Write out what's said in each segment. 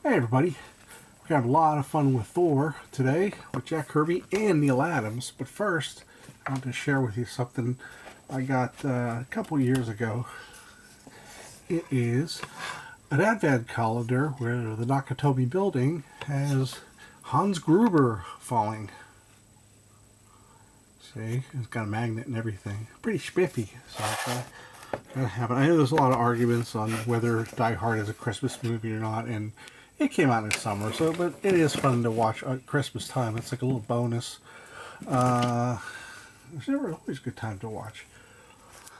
Hey everybody, we got a lot of fun with Thor today with Jack Kirby and Neal Adams. But first, I want to share with you something I got a couple years ago. It is an advent calendar where the Nakatomi building has Hans Gruber falling. See, it's got a magnet and everything. Pretty spiffy. So gotta have it. I know there's a lot of arguments on whether Die Hard is a Christmas movie or not, and it came out in summer, but it is fun to watch at Christmas time. It's like a little bonus. It's never always a good time to watch.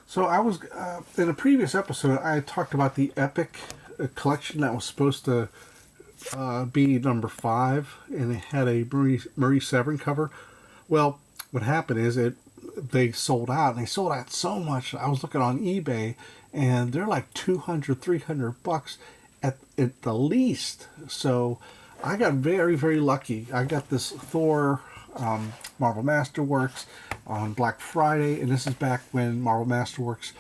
So I was in a previous episode, I talked about the Epic collection that was supposed to be number 5, and it had a Marie Severin cover. Well, what happened is they sold out, and they sold out so much. I was looking on eBay, and they're like $200-$300 at the least. So I got very, very lucky. I got this Thor Marvel Masterworks on Black Friday, and this is back when Marvel Masterworks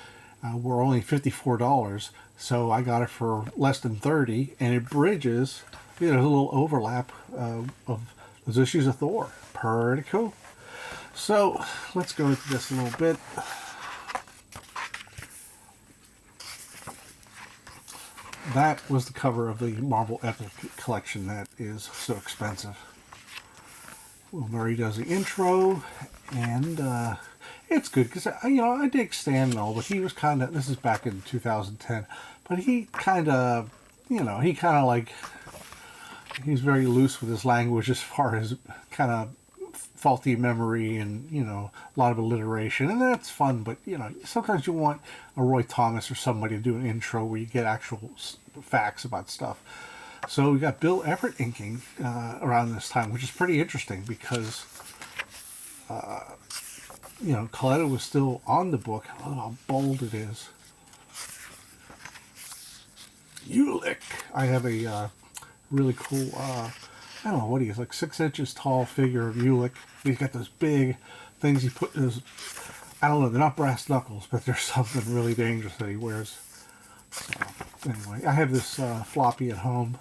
were only $54. So I got it for less than $30, and it bridges. There's a little overlap of those issues of Thor. Pretty cool. So let's go into this a little bit. That was the cover of the Marvel Epic collection that is so expensive. Will Murray does the intro, and it's good because I dig Stan and all, but he was kind of, this is back in 2010, but he kind of like, he's very loose with his language as far as kind of faulty memory and a lot of alliteration, and that's fun. But sometimes you want a Roy Thomas or somebody to do an intro where you get actual facts about stuff. So we got Bill Everett inking around this time, which is pretty interesting because Coletta was still on the book. I don't know how bold it is. Ulick. I have a really cool I don't know what he is, like 6 inches tall figure of Ulick. He's got those big things he put in his, I don't know, they're not brass knuckles, but there's something really dangerous that he wears. So, anyway, I have this floppy at home.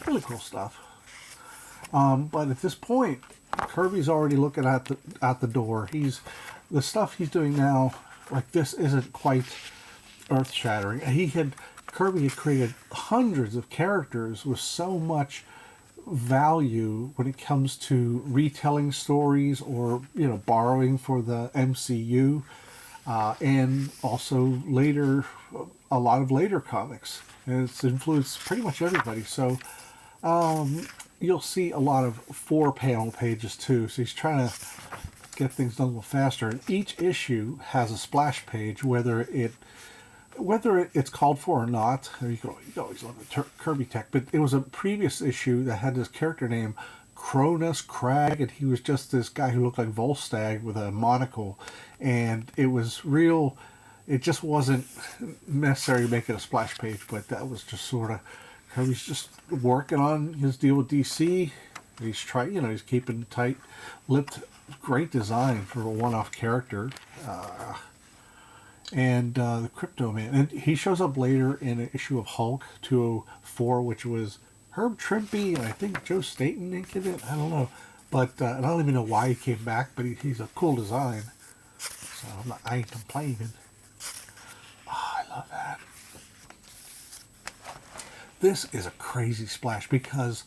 Really cool stuff. But at this point, Kirby's already looking at the door. The stuff he's doing now, like this, isn't quite earth-shattering. Kirby had created hundreds of characters with so much value when it comes to retelling stories or borrowing for the MCU, and also later, a lot of later comics, and it's influenced pretty much everybody. So you'll see a lot of 4-panel pages too, so he's trying to get things done a little faster, and each issue has a splash page, whether it's called for or not. You can always love the Kirby tech, but it was a previous issue that had this character named Cronus Crag, and he was just this guy who looked like Volstagg with a monocle, and it was real. It just wasn't necessary to make it a splash page, but that was just sort of Kirby's just working on his deal with DC. He's he's keeping tight-lipped. Great design for a one-off character. And the Crypto Man. And he shows up later in an issue of Hulk 204, which was Herb Trimpe, and I think Joe Staton inked it. I don't know. But I don't even know why he came back, but he's a cool design. So I ain't complaining. Oh, I love that. This is a crazy splash because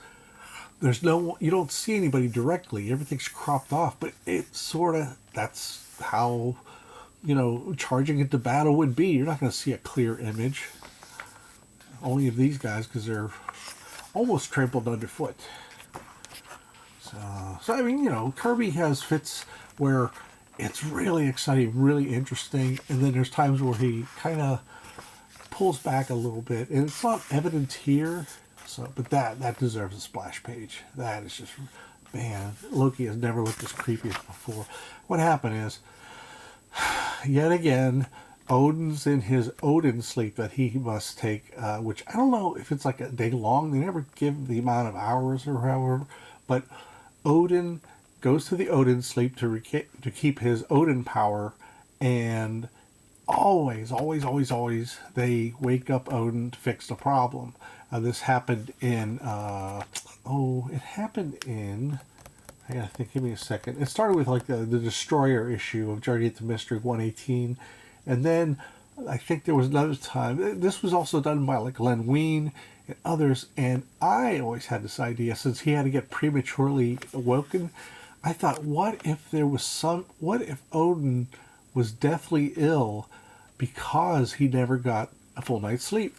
you don't see anybody directly. Everything's cropped off, but that's how charging into battle would be. You're not going to see a clear image. Only of these guys, because they're almost trampled underfoot. So I mean, Kirby has fits where it's really exciting, really interesting, and then there's times where he kind of pulls back a little bit, and it's not evident here. But that deserves a splash page. That is just, man, Loki has never looked as creepy as before. What happened is, yet again, Odin's in his Odin sleep that he must take, which I don't know if it's like a day long. They never give the amount of hours or however, but Odin goes to the Odin sleep to keep his Odin power, and always, they wake up Odin to fix the problem. This happened in, it happened in, I gotta think, give me a second. It started with like the Destroyer issue of Journey into Mystery 118. And then I think there was another time. This was also done by like Len Wein and others. And I always had this idea, since he had to get prematurely awoken, I thought, what if Odin was deathly ill because he never got a full night's sleep?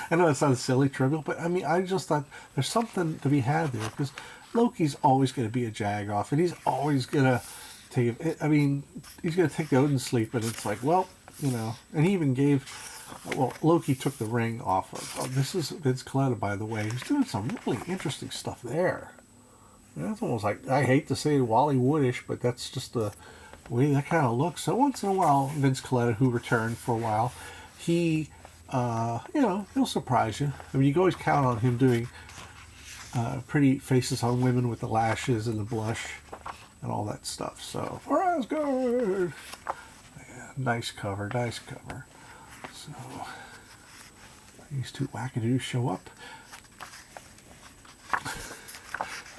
I know it sounds silly, trivial, but I mean, I just thought there's something to be had there, because Loki's always going to be a jag-off, and he's always going to take, I mean, he's going to take the Odin sleep, and it's like, well, you know, and he even gave, well, Loki took the ring off of, this is Vince Coletta, by the way, he's doing some really interesting stuff there. That's almost like, I hate to say Wally Woodish, but that's just the way that kind of looks. So once in a while, Vince Coletta, who returned for a while, he, you know, he'll surprise you. I mean, you can always count on him doing pretty faces on women with the lashes and the blush and all that stuff. So, for Asgard! Yeah, nice cover, nice cover. So, these two wackadoos show up.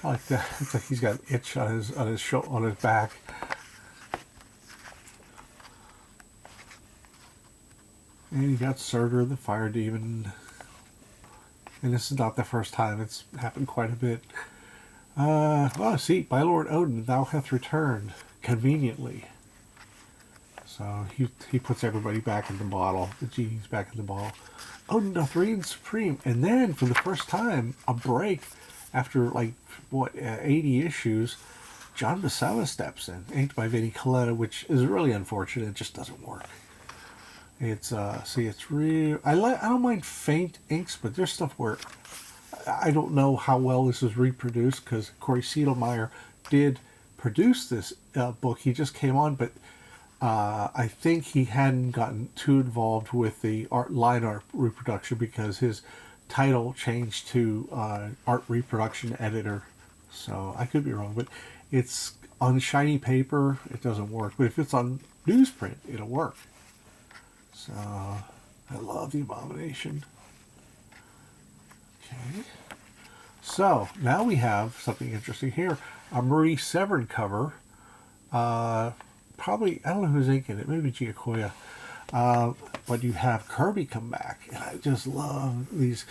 I like that. It's like he's got an itch on his back. And you got Surtur, the fire demon. And this is not the first time. It's happened quite a bit. Oh, see, my Lord Odin, thou hath returned conveniently. So he puts everybody back in the bottle. The genie's back in the bottle. Odin doth reign supreme. And then, for the first time, a break after, like, what, 80 issues, John Buscema steps in, inked by Vinnie Coletta, which is really unfortunate. It just doesn't work. It's, see, it's real. I don't mind faint inks, but there's stuff where I don't know how well this is reproduced, because Corey Siedelmeyer did produce this book. He just came on, but I think he hadn't gotten too involved with the line art reproduction, because his title changed to art reproduction editor. So I could be wrong, but it's on shiny paper, it doesn't work. But if it's on newsprint, it'll work. So I love the Abomination. Okay. So now we have something interesting here. A Marie Severin cover. Probably, I don't know who's inking it. Maybe Giacoya. But you have Kirby come back, and I just love these.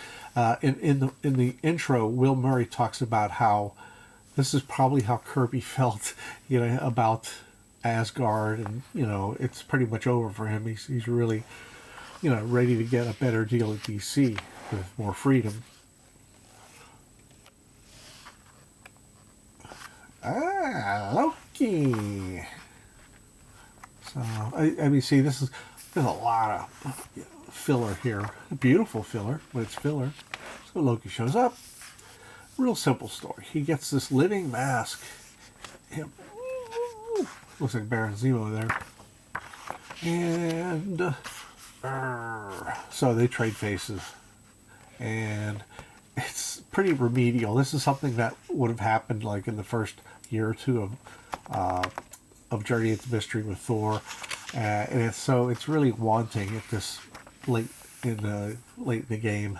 In the intro, Will Murray talks about how this is probably how Kirby felt, you know, about Asgard, and you know, it's pretty much over for him. He's really, you know, ready to get a better deal at DC with more freedom. Loki. So I mean, see, there's a lot of filler here. Beautiful filler, but it's filler. So Loki shows up. Real simple story. He gets this living mask. Looks like Baron Zemo there. And so they trade faces. And it's pretty remedial. This is something that would have happened like in the first year or two of Journey into Mystery with Thor. And it's really wanting at this late in the game.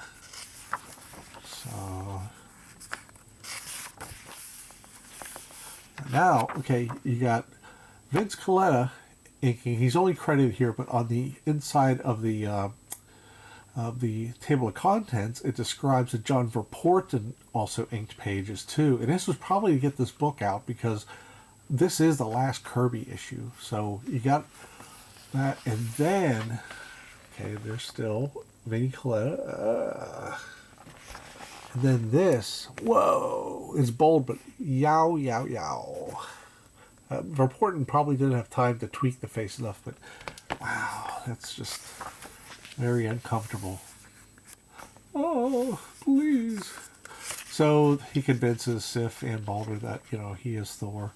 So now, okay, you got Vince Coletta inking. He's only credited here, but on the inside of the table of contents, it describes that John Verpoorten also inked pages too. And this was probably to get this book out, because this is the last Kirby issue. So you got that, and then, okay, there's still Vinnie Coletta. And then this, whoa, is bold, but yow, yow, yow. Verpoorten probably didn't have time to tweak the face enough, but wow, that's just very uncomfortable. Oh, please. So he convinces Sif and Balder that, you know, he is Thor.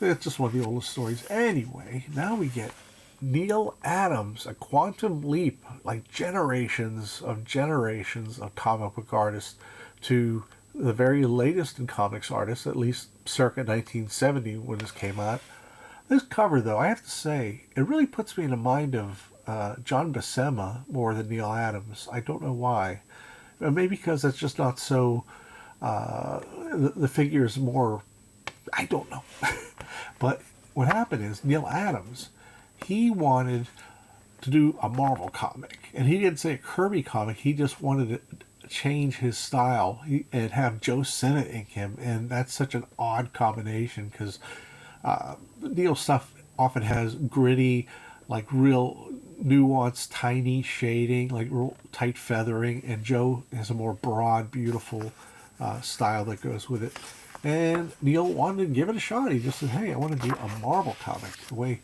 It's just one of the oldest stories. Anyway, now we get Neal Adams, a quantum leap, like generations of comic book artists to the very latest in comics artists, at least circa 1970 when this came out. This cover, though, I have to say, it really puts me in the mind of John Buscema more than Neal Adams. I don't know why. Maybe because it's just not so. The figure is more. I don't know. But what happened is Neal Adams, he wanted to do a Marvel comic, and he didn't say a Kirby comic. He just wanted to change his style and have Joe Sinnott ink him, and that's such an odd combination because Neal stuff often has gritty, like real nuanced, tiny shading, like real tight feathering, and Joe has a more broad, beautiful style that goes with it. And Neal wanted to give it a shot. He just said, "Hey, I want to do a Marvel comic the way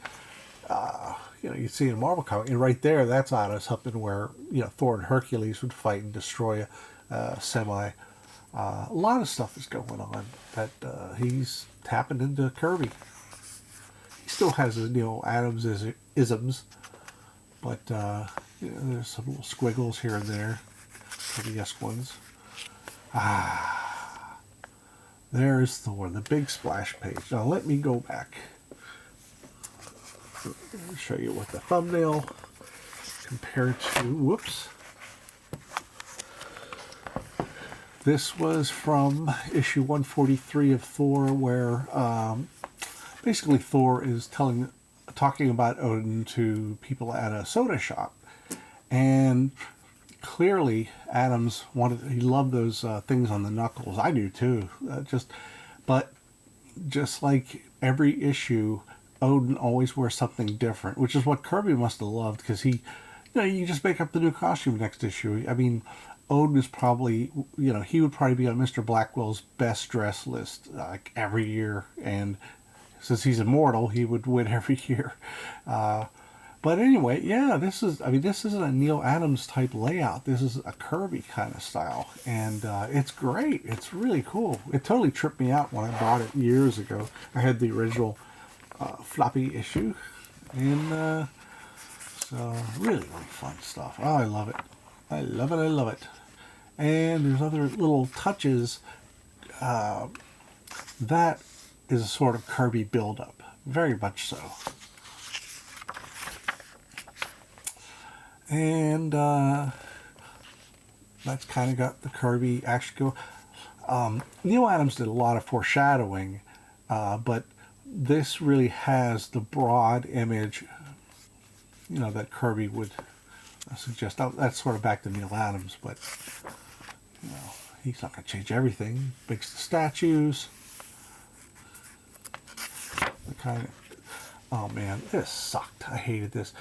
you see in a Marvel comic." And right there, that's out of something where Thor and Hercules would fight and destroy a semi. A lot of stuff is going on that he's tapping into Kirby. He still has his Neal Adams isms, but there's some little squiggles here and there, Kirby-esque ones. There's Thor, the big splash page. Now let me go back. I'll show you what the thumbnail compared to, whoops. This was from issue 143 of Thor, where basically Thor is talking about Odin to people at a soda shop. And clearly Adams he loved those things on the knuckles. I do too. But just like every issue, Odin always wears something different, which is what Kirby must have loved, because you just make up the new costume next issue. I mean, Odin is probably, he would probably be on Mr. Blackwell's best dress list like every year, and since he's immortal, he would win every year. But anyway, yeah, this isn't a Neal Adams type layout. This is a Kirby kind of style, and it's great. It's really cool. It totally tripped me out when I bought it years ago. I had the original floppy issue, and so really, really fun stuff. Oh, I love it. I love it. I love it. And there's other little touches. That is a sort of Kirby build-up. Very much so. And that's kind of got the Kirby action go. Neal Adams did a lot of foreshadowing, but this really has the broad image, that Kirby would suggest. That's sort of back to Neal Adams, but he's not going to change everything. Makes the statues. The kind of, oh man, this sucked. I hated this.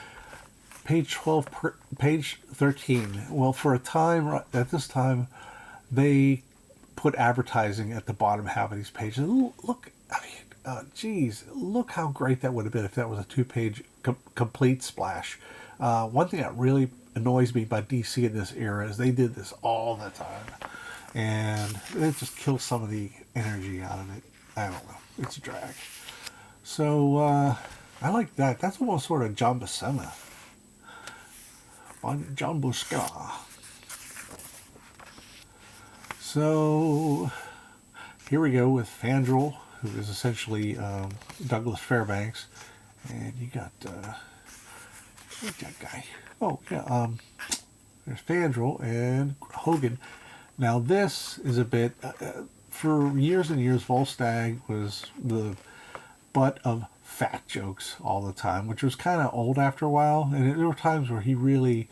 Page 12, page 13. Well, for a time, at this time, they put advertising at the bottom half of these pages. Look, geez, look how great that would have been if that was a two-page complete splash. One thing that really annoys me about DC in this era is they did this all the time, and it just kills some of the energy out of it. I don't know. It's a drag. So, I like that. That's almost sort of John Buscema. John Buscema. So, here we go with Fandral, who is essentially Douglas Fairbanks. And you got, who's that guy? Oh, yeah, there's Fandral and Hogan. Now, this is a bit, for years and years, Volstagg was the butt of fat jokes all the time, which was kind of old after a while. And there were times where he really,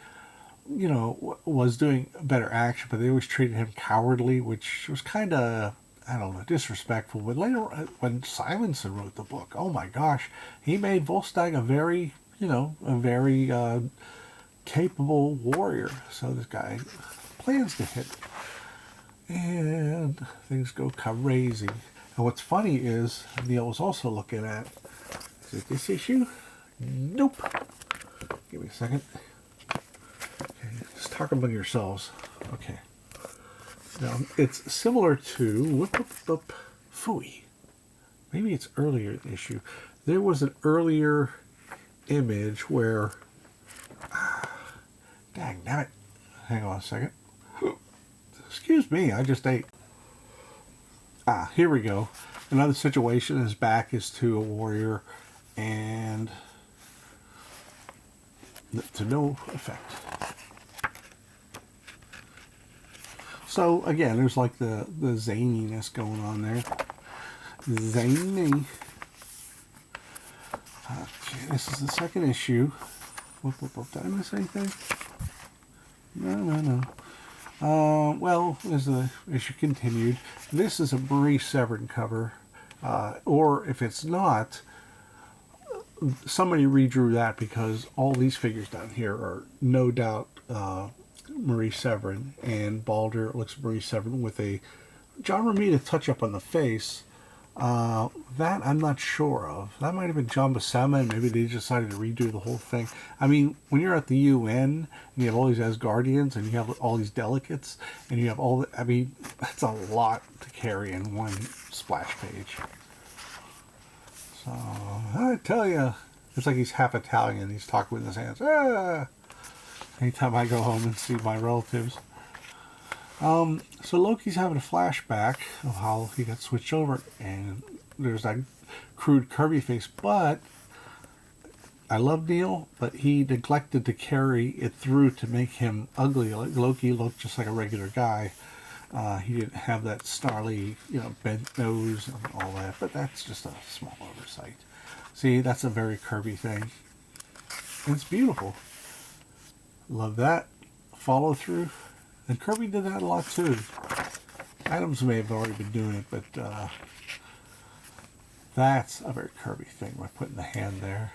was doing better action, but they always treated him cowardly, which was kind of, I don't know, disrespectful. But later, when Simonson wrote the book, oh my gosh, he made Volstagg a very capable warrior. So this guy plans to hit, and things go crazy. And what's funny is Neal was also looking at, is it this issue? Nope. Give me a second. Okay, just talk among yourselves. Okay. Now, it's similar to Fooey. Maybe it's earlier issue. There was an earlier image where, dang nabbit. Hang on a second. Excuse me, I just ate. Here we go. Another situation. His back is to a warrior, and to no effect. So again, there's like the zaniness going on there. Zany. Okay, this is the second issue. Whoop, whoop, whoop. Did I miss anything? No. Well, as the issue continued, this is a Marie Severin cover. Or if it's not, somebody redrew that, because all these figures down here are no doubt Marie Severin, and Balder looks Marie Severin with a John Romita touch-up on the face. That I'm not sure of. That might have been John Buscema, and maybe they decided to redo the whole thing. I mean, when you're at the UN, and you have all these Asgardians, and you have all these delegates, and you have all the, I mean, that's a lot to carry in one splash page. So, I tell you, it's like he's half Italian. He's talking with his hands. Ah! Anytime I go home and see my relatives. So Loki's having a flashback of how he got switched over, and there's that crude Kirby face, but I love Neal, but he neglected to carry it through to make him ugly. Loki looked just like a regular guy. He didn't have that snarly, bent nose and all that, but that's just a small oversight. See, that's a very Kirby thing. And it's beautiful. Love that. Follow through. And Kirby did that a lot too. Adams may have already been doing it, but that's a very Kirby thing by putting the hand there.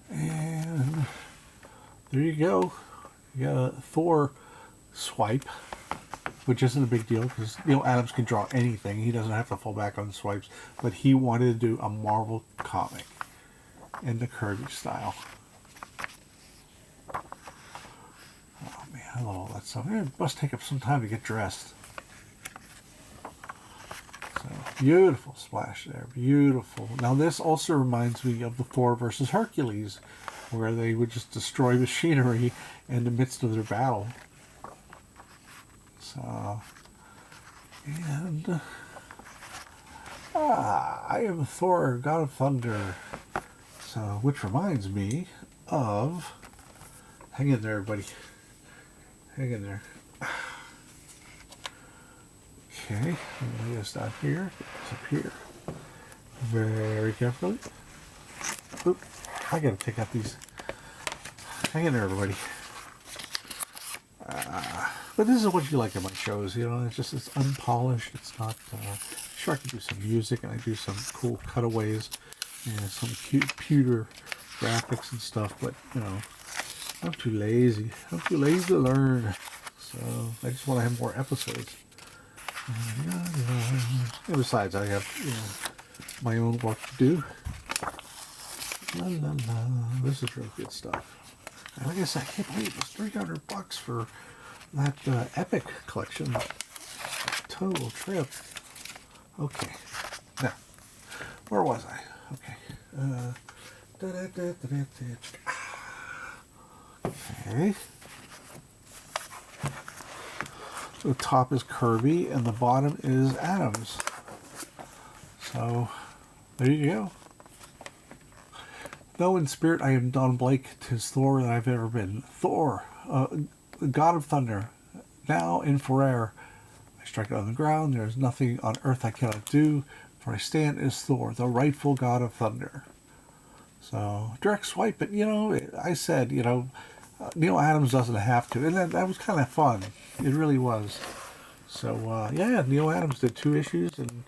And there you go. You got a Thor swipe, which isn't a big deal because Neal Adams can draw anything. He doesn't have to fall back on swipes, but he wanted to do a Marvel comic in the Kirby style. I love all that stuff. It must take up some time to get dressed. So, beautiful splash there. Beautiful. Now, this also reminds me of the Thor versus Hercules, where they would just destroy machinery in the midst of their battle. So, and I am Thor, God of Thunder. So, which reminds me of, hang in there, everybody. Hang in there. Okay, lay this down here. It's up here. Very carefully. Oop, I gotta take out these. Hang in there, everybody. But this is what you like in my shows, it's unpolished. It's not. Sure, I can do some music and I do some cool cutaways and some cute pewter graphics and stuff, but I'm too lazy. I'm too lazy to learn. So I just want to have more episodes. And besides, I have my own work to do. La la la. This is really good stuff. And like I said, I can't believe it was $300 for that Epic collection. Total trip. Okay. Now, where was I? Okay. Okay. So the top is Kirby and the bottom is Adams. So there you go. Though in spirit I am Don Blake, 'tis Thor that I've ever been. Thor, God of Thunder, now and forever. I strike it on the ground, there is nothing on earth I cannot do, for I stand as Thor, the rightful God of Thunder. So, direct swipe, but I said, Neal Adams doesn't have to, and that was kind of fun. It really was. So, yeah, Neal Adams did 2 issues and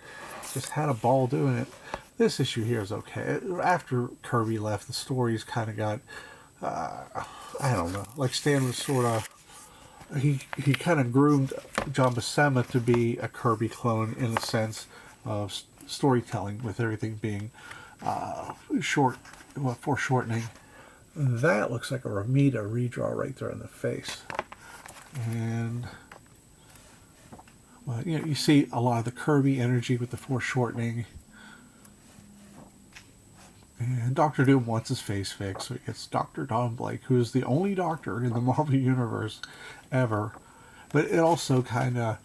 just had a ball doing it. This issue here is okay. After Kirby left, the stories kind of got, I don't know, like Stan was sort of, he kind of groomed John Buscema to be a Kirby clone in the sense of storytelling, with everything being foreshortening. That looks like a Romita redraw right there in the face. And, well, you see a lot of the Kirby energy with the foreshortening. And Dr. Doom wants his face fixed, so he gets Dr. Don Blake, who is the only doctor in the Marvel Universe ever. But it also kind of,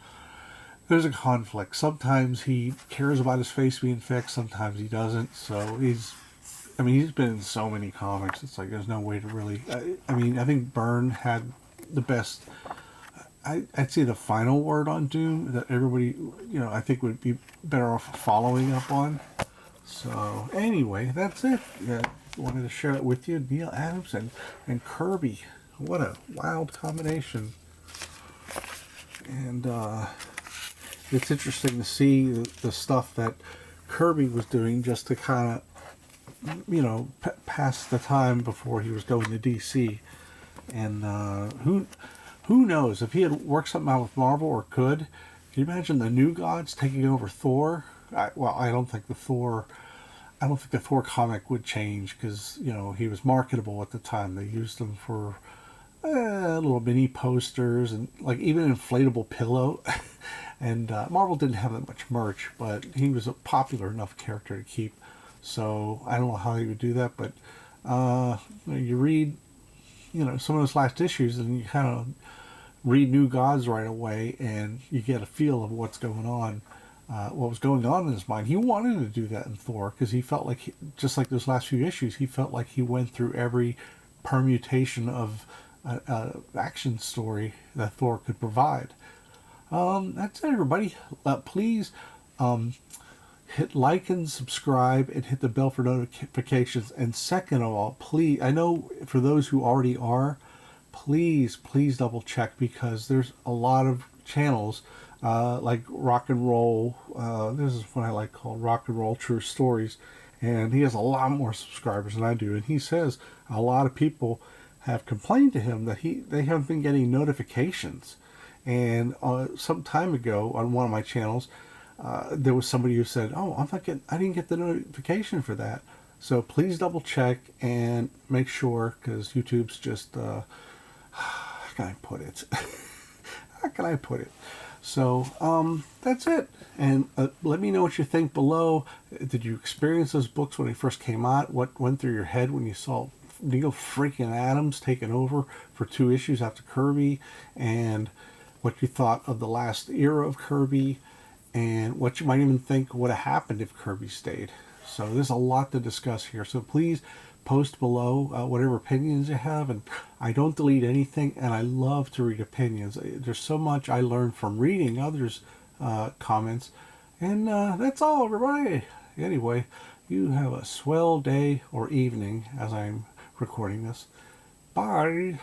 there's a conflict. Sometimes he cares about his face being fixed, sometimes he doesn't. So he's been in so many comics, it's like there's no way to really, I think Byrne had the best I'd say the final word on Doom that everybody, I think would be better off following up on. So anyway, that's it. Wanted to share it with you. Neal Adams and Kirby. What a wild combination. And it's interesting to see the stuff that Kirby was doing just to kind of, pass the time before he was going to DC. And who knows if he had worked something out with Marvel or could. Can you imagine the New Gods taking over Thor? I don't think the Thor comic would change because he was marketable at the time. They used him for little mini posters and like even an inflatable pillow. And Marvel didn't have that much merch, but he was a popular enough character to keep. So I don't know how he would do that, but you read some of his last issues and you kind of read New Gods right away and you get a feel of what's going on. What was going on in his mind. He wanted to do that in Thor because he felt like, just like those last few issues, he felt like he went through every permutation of action story that Thor could provide. That's it, everybody. Please hit like and subscribe and hit the bell for notifications. And second of all, please, I know for those who already are, please double check because there's a lot of channels like Rock and Roll. This is what I like called Rock and Roll True Stories, and he has a lot more subscribers than I do. And he says a lot of people have complained to him that they haven't been getting notifications. And some time ago on one of my channels, there was somebody who said, "Oh, I didn't get the notification for that." So please double check and make sure because YouTube's just how can I put it? How can I put it? So that's it. And let me know what you think below. Did you experience those books when they first came out? What went through your head when you saw Neal freaking Adams taking over for 2 issues after Kirby? And what you thought of the last era of Kirby? And what you might even think would have happened if Kirby stayed. So there's a lot to discuss here. So please post below whatever opinions you have, and I don't delete anything, and I love to read opinions. There's so much I learned from reading others' comments, and that's all, everybody. Anyway, you have a swell day or evening as I'm recording this. Bye.